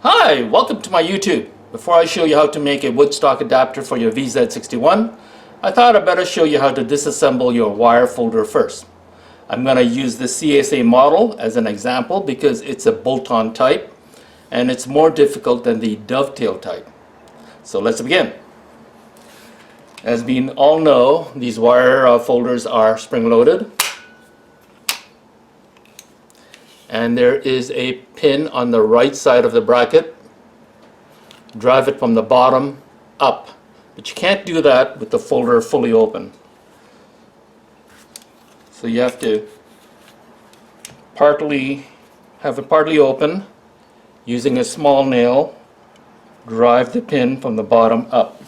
Hi, welcome to my YouTube. Before I show you how to make a woodstock adapter for your VZ61, I thought I'd better show you how to disassemble your wire folder first. I'm going to use the CSA model as an example because it's a bolt-on type and it's more difficult than the dovetail type. So let's begin. As we all know, these wire folders are spring-loaded. And there is a pin on the right side of the bracket. Drive it from the bottom up, but you can't do that with the folder fully open. So you have to have it partly open, using a small nail, drive the pin from the bottom up.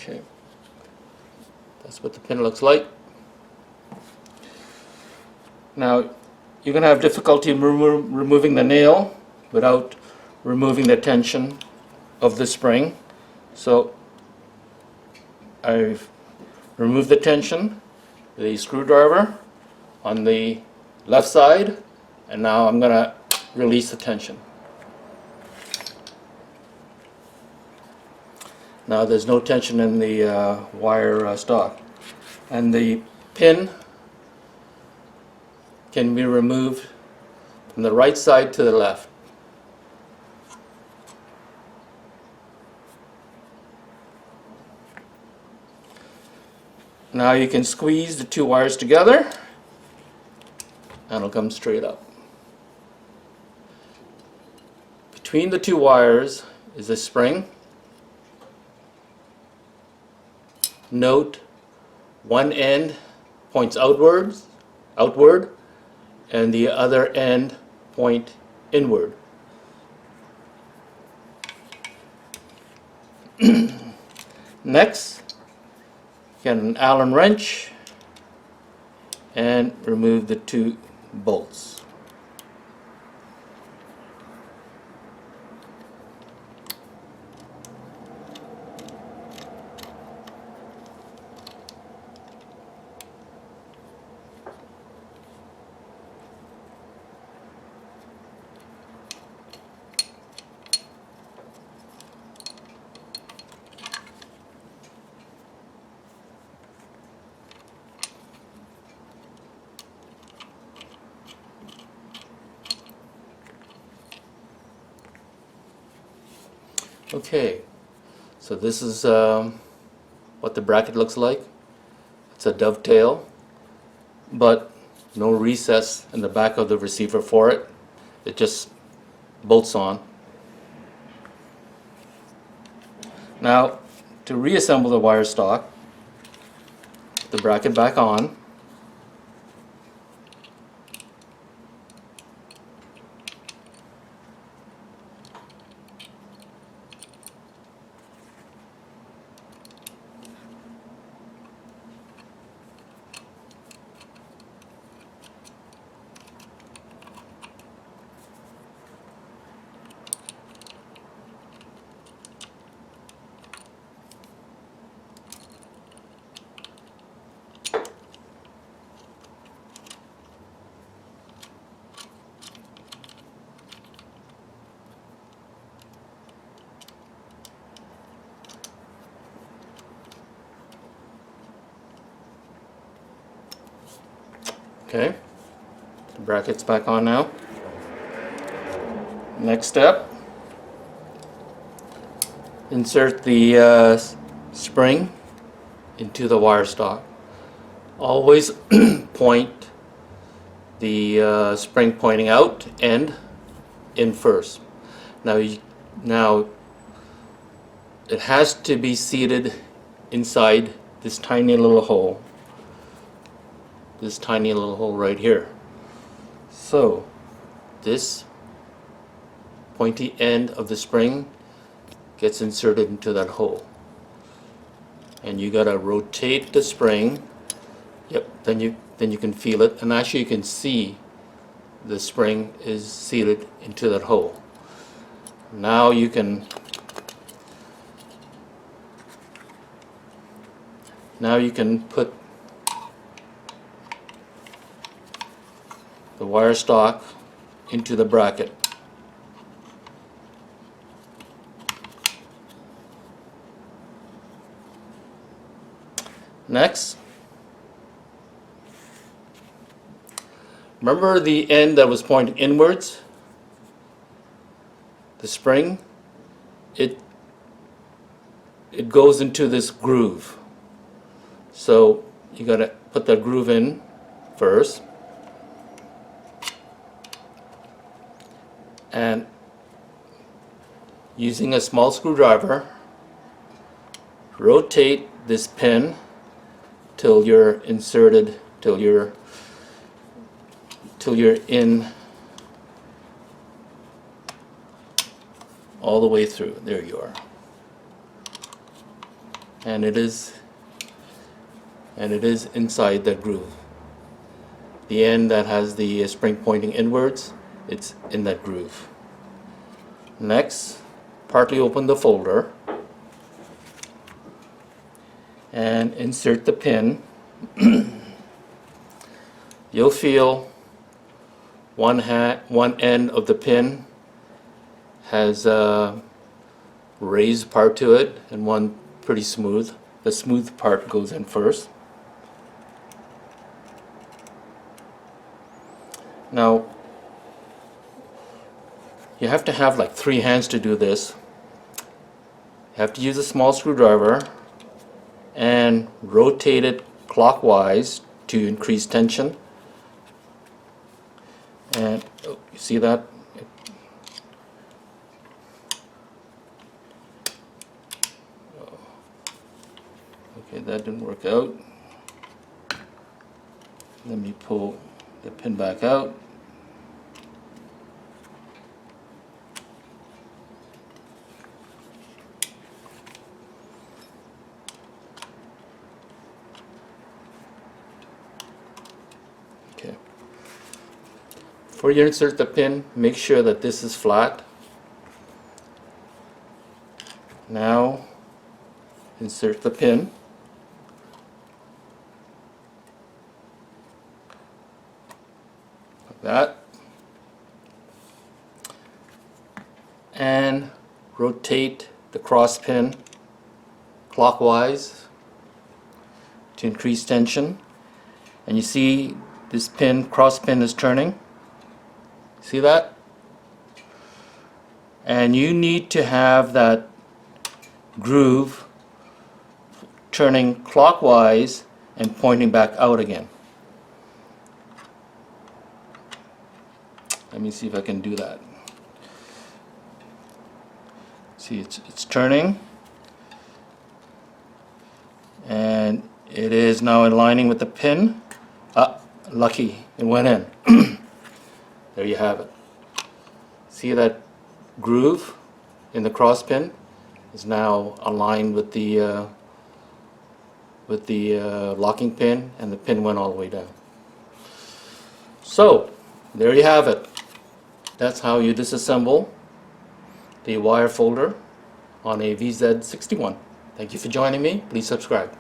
Okay, that's what the pin looks like. Now, you're going to have difficulty removing the nail without removing the tension of the spring. So, I've removed the tension, the screwdriver on the left side, and now I'm going to release the tension. Now there's no tension in the wire stock, and the pin can be removed from the right side to the left. Now you can squeeze the two wires together and it'll come straight up. Between the two wires is a spring. Note, one end points outward, and the other end point inward. Next, get an Allen wrench and remove the two bolts. Okay, so this is what the bracket looks like. It's a dovetail, but no recess in the back of the receiver for it. It just bolts on. Now, to reassemble the wire stock, put the bracket back on. Okay, the bracket's back on now. Next step, insert the spring into the wire stock. Always point the spring pointing out and in first. Now it has to be seated inside this tiny little hole. This tiny little hole right here. So this pointy end of the spring gets inserted into that hole, and you gotta rotate the spring. Yep, then you can feel it, and actually you can see the spring is seated into that hole. Now you can Now you can put the wire stock into the bracket. Next, remember the end that was pointing inwards? The spring? It goes into this groove. So you got to put that groove in first. And using a small screwdriver, rotate this pin till you're inserted, till you're in all the way through. There you are. And it is inside that groove. The end that has the spring pointing inwards, it's in that groove. Next, partly open the folder and insert the pin. You'll feel one end of the pin has a raised part to it and one pretty smooth. The smooth part goes in first. Now you have to have like 3 hands to do this. You have to use a small screwdriver and rotate it clockwise to increase tension. And oh, you see that? Okay, that didn't work out. Let me pull the pin back out. Okay. Before you insert the pin, make sure that this is flat. Now insert the pin. Like that. And rotate the cross pin clockwise to increase tension. And you see this pin, cross pin, is turning. See that? And you need to have that groove turning clockwise and pointing back out again. Let me see if I can do that. See, it's turning, and it is now aligning with the pin. Ah, lucky, it went in. There you have it. See that groove in the cross pin is now aligned with the locking pin, and the pin went all the way down. So there you have it. That's how you disassemble the wire folder on a VZ61. Thank you for joining me. Please subscribe.